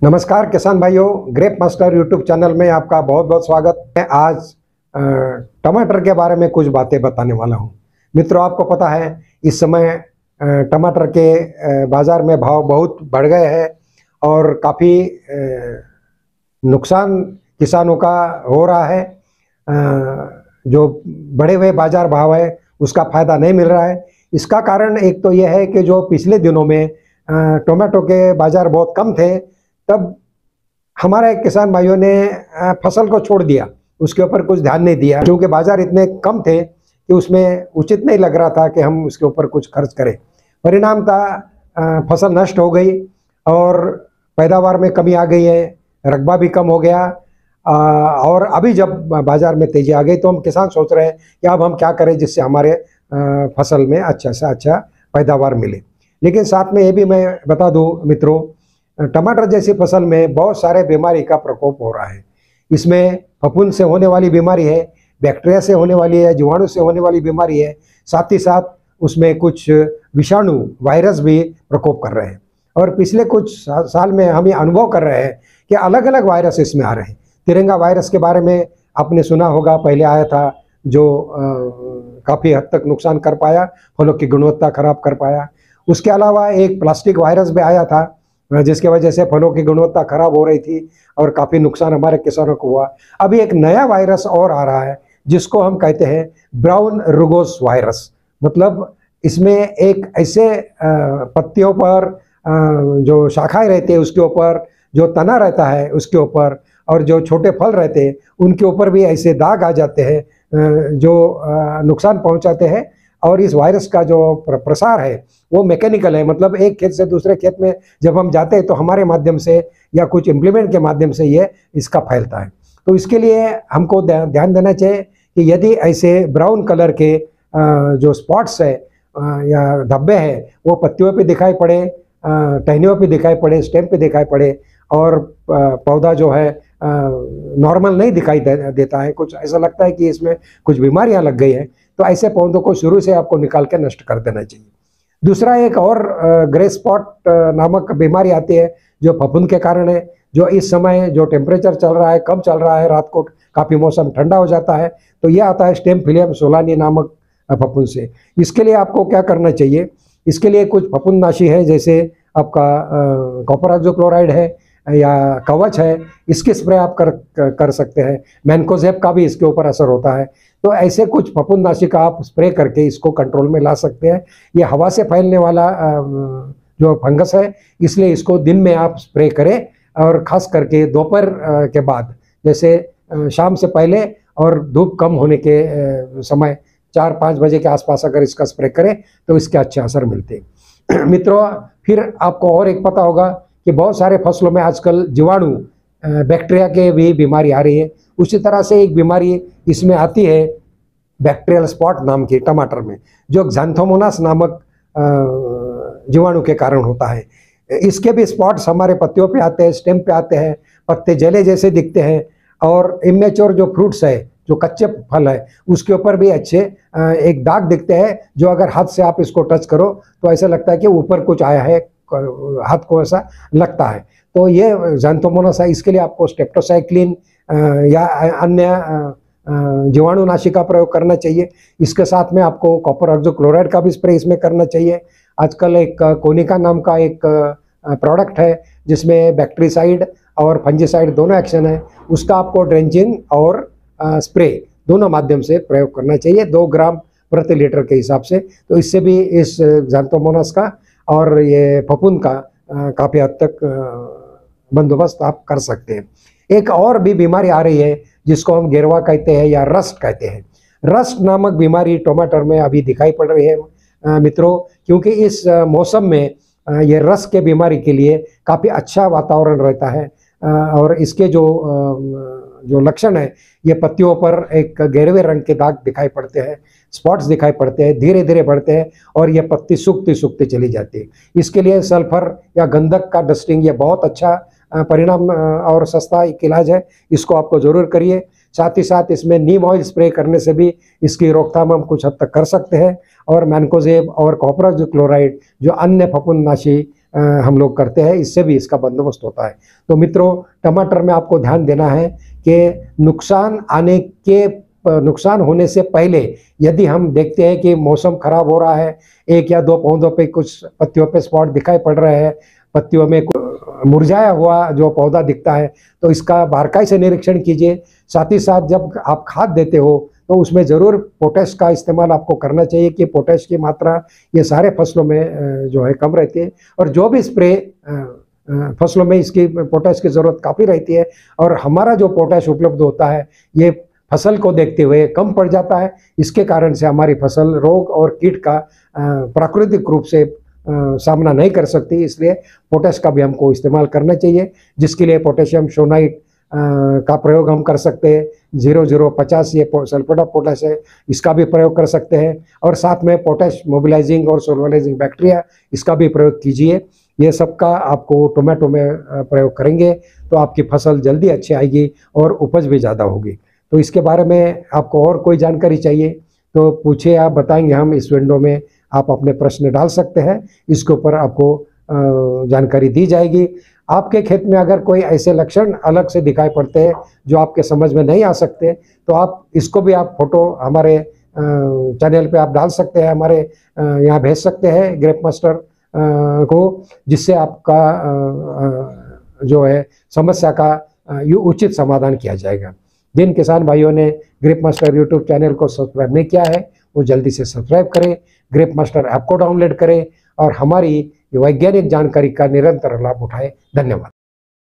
नमस्कार किसान भाइयों, ग्रेप मास्टर यूट्यूब चैनल में आपका बहुत बहुत स्वागत है। आज टमाटर के बारे में कुछ बातें बताने वाला हूं। मित्रों, आपको पता है इस समय टमाटर के बाज़ार में भाव बहुत बढ़ गए हैं और काफ़ी नुकसान किसानों का हो रहा है। जो बढ़े हुए बाज़ार भाव है उसका फ़ायदा नहीं मिल रहा है। इसका कारण एक तो यह है कि जो पिछले दिनों में टोमेटो के बाज़ार बहुत कम थे, तब हमारे किसान भाइयों ने फसल को छोड़ दिया, उसके ऊपर कुछ ध्यान नहीं दिया, क्योंकि बाज़ार इतने कम थे कि उसमें उचित नहीं लग रहा था कि हम उसके ऊपर कुछ खर्च करें। परिणाम था फसल नष्ट हो गई और पैदावार में कमी आ गई है, रकबा भी कम हो गया। और अभी जब बाज़ार में तेज़ी आ गई तो हम किसान सोच रहे हैं कि अब हम क्या करें जिससे हमारे फसल में अच्छा से अच्छा पैदावार मिले। लेकिन साथ में ये भी मैं बता दूं मित्रों, टमाटर जैसी फसल में बहुत सारे बीमारी का प्रकोप हो रहा है। इसमें फफूंद से होने वाली बीमारी है, बैक्टीरिया से होने वाली है, जीवाणु से होने वाली बीमारी है, साथ ही साथ उसमें कुछ विषाणु वायरस भी प्रकोप कर रहे हैं। और पिछले कुछ साल में हम ये अनुभव कर रहे हैं कि अलग अलग वायरस इसमें आ रहे हैं। तिरंगा वायरस के बारे में आपने सुना होगा, पहले आया था जो काफ़ी हद तक नुकसान कर पाया, फलों की गुणवत्ता खराब कर पाया। उसके अलावा एक प्लास्टिक वायरस भी आया था जिसकी वजह से फलों की गुणवत्ता खराब हो रही थी और काफ़ी नुकसान हमारे किसानों को हुआ। अभी एक नया वायरस और आ रहा है जिसको हम कहते हैं ब्राउन रुगोस वायरस। मतलब इसमें एक ऐसे पत्तियों पर जो शाखाएं रहती है उसके ऊपर, जो तना रहता है उसके ऊपर, और जो छोटे फल रहते हैं उनके ऊपर भी ऐसे दाग आ जाते हैं जो नुकसान पहुंचाते हैं। और इस वायरस का जो प्रसार है वो मैकेनिकल है, मतलब एक खेत से दूसरे खेत में जब हम जाते हैं तो हमारे माध्यम से या कुछ इम्प्लीमेंट के माध्यम से ये इसका फैलता है। तो इसके लिए हमको ध्यान देना चाहिए कि यदि ऐसे ब्राउन कलर के जो स्पॉट्स है या धब्बे हैं वो पत्तियों पे दिखाई पड़े, टहनियों पे दिखाई पड़े, स्टेम पे दिखाई पड़े और पौधा जो है नॉर्मल नहीं दिखाई देता है, कुछ ऐसा लगता है कि इसमें कुछ बीमारियां लग गई हैं, तो ऐसे पौधों को शुरू से आपको निकाल के नष्ट कर देना चाहिए। दूसरा एक और ग्रे स्पॉट नामक बीमारी आती है जो फफूंद के कारण है। जो इस समय जो टेम्परेचर चल रहा है, कम चल रहा है, रात को काफ़ी मौसम ठंडा हो जाता है, तो यह आता है स्टेम फिलियम सोलानी नामक फफूंद से। इसके लिए आपको क्या करना चाहिए, इसके लिए कुछ फफूंदनाशी है, जैसे आपका कॉपर ऑक्सोक्लोराइड है या कवच है, इसकी स्प्रे आप कर सकते हैं। मैनकोजेब का भी इसके ऊपर असर होता है। तो ऐसे कुछ फफूंदनाशी का आप स्प्रे करके इसको कंट्रोल में ला सकते हैं। ये हवा से फैलने वाला जो फंगस है, इसलिए इसको दिन में आप स्प्रे करें और ख़ास करके दोपहर के बाद, जैसे शाम से पहले और धूप कम होने के समय 4-5 बजे के आसपास अगर इसका स्प्रे करें तो इसके अच्छे असर मिलते हैं। मित्रों, फिर आपको और एक पता होगा कि बहुत सारे फसलों में आजकल जीवाणु बैक्टीरिया के भी बीमारी आ रही है। उसी तरह से एक बीमारी इसमें आती है बैक्टीरियल स्पॉट नाम की टमाटर में, जो xanthomonas नामक जीवाणु के कारण होता है। इसके भी स्पॉट्स हमारे पत्तियों पे आते हैं, स्टेम पे आते हैं, पत्ते जले जैसे दिखते हैं और इमेच्योर जो फ्रूट्स है, जो कच्चे फल है, उसके ऊपर भी अच्छे एक दाग दिखते हैं, जो अगर हाथ से आप इसको टच करो तो ऐसा लगता है कि ऊपर कुछ आया है, हाथ को ऐसा लगता है। तो ये xanthomonas है। इसके लिए आपको स्टेप्टोसाइक्लिन या अन्य जीवाणुनाशी का प्रयोग करना चाहिए। इसके साथ में आपको कॉपर ऑक्सोक्लोराइड का भी स्प्रे इसमें करना चाहिए। आजकल एक कोनिका नाम का एक प्रोडक्ट है जिसमें बैक्टीरिसाइड और फंजीसाइड दोनों एक्शन है, उसका आपको ड्रेंचिंग और स्प्रे दोनों माध्यम से प्रयोग करना चाहिए 2 ग्राम प्रति लीटर के हिसाब से। तो इससे भी इस xanthomonas का और ये फफूंद का काफ़ी हद तक बंदोबस्त आप कर सकते हैं। एक और भी बीमारी आ रही है जिसको हम गेरवा कहते हैं या रस्ट कहते हैं। रस्ट नामक बीमारी टमाटर में अभी दिखाई पड़ रही है मित्रों, क्योंकि इस मौसम में ये रस्ट के बीमारी के लिए काफ़ी अच्छा वातावरण रहता है और इसके जो लक्षण है, ये पत्तियों पर एक गहरे रंग के दाग दिखाई पड़ते हैं, स्पॉट्स दिखाई पड़ते हैं, धीरे धीरे बढ़ते हैं और ये पत्ती सूखती सूखती चली जाती है। इसके लिए सल्फर या गंधक का डस्टिंग ये बहुत अच्छा परिणाम और सस्ता एक इलाज है, इसको आपको ज़रूर करिए। साथ ही साथ इसमें नीम ऑयल स्प्रे करने से भी इसकी रोकथाम हम कुछ हद तक कर सकते हैं। और मैनकोजेब और कॉपर ऑक्सोक्लोराइड जो अन्य फफूंदनाशी हम लोग करते हैं, इससे भी इसका बंदोबस्त होता है। तो मित्रों, टमाटर में आपको ध्यान देना है कि नुकसान होने से पहले यदि हम देखते हैं कि मौसम खराब हो रहा है, 1 या 2 पौधों पे कुछ पत्तियों पे स्पॉट दिखाई पड़ रहे हैं, पत्तियों में मुरझाया हुआ जो पौधा दिखता है, तो इसका बारीकी से निरीक्षण कीजिए। साथ ही साथ जब आप खाद देते हो तो उसमें ज़रूर पोटैश का इस्तेमाल आपको करना चाहिए कि पोटैश की मात्रा ये सारे फसलों में जो है कम रहती है, और जो भी स्प्रे फसलों में इसकी पोटैश की ज़रूरत काफ़ी रहती है, और हमारा जो पोटैश उपलब्ध होता है ये फसल को देखते हुए कम पड़ जाता है। इसके कारण से हमारी फसल रोग और कीट का प्राकृतिक रूप से सामना नहीं कर सकती, इसलिए पोटैश का भी हमको इस्तेमाल करना चाहिए, जिसके लिए पोटेशियम शोनाइट का प्रयोग हम कर सकते हैं। 0050 ये सल्फेट ऑफ पोटैश है, इसका भी प्रयोग कर सकते हैं, और साथ में पोटैश मोबिलाइजिंग और सोलबलाइजिंग बैक्टीरिया, इसका भी प्रयोग कीजिए। ये सबका आपको टोमेटो में प्रयोग करेंगे तो आपकी फसल जल्दी अच्छी आएगी और उपज भी ज़्यादा होगी। तो इसके बारे में आपको और कोई जानकारी चाहिए तो पूछिए, आप बताएंगे हम इस विंडो में, आप अपने प्रश्न डाल सकते हैं, इसके ऊपर आपको जानकारी दी जाएगी। आपके खेत में अगर कोई ऐसे लक्षण अलग से दिखाई पड़ते हैं जो आपके समझ में नहीं आ सकते, तो आप इसको भी आप फोटो हमारे चैनल पे आप डाल सकते हैं, हमारे यहाँ भेज सकते हैं ग्रेप मास्टर को, जिससे आपका जो है समस्या का उचित समाधान किया जाएगा। जिन किसान भाइयों ने ग्रेप मास्टर यूट्यूब चैनल को सब्सक्राइब नहीं किया है वो जल्दी से सब्सक्राइब करें, ग्रेप मास्टर ऐप को डाउनलोड करें और हमारी वैज्ञानिक जानकारी का निरंतर लाभ उठाएं। धन्यवाद।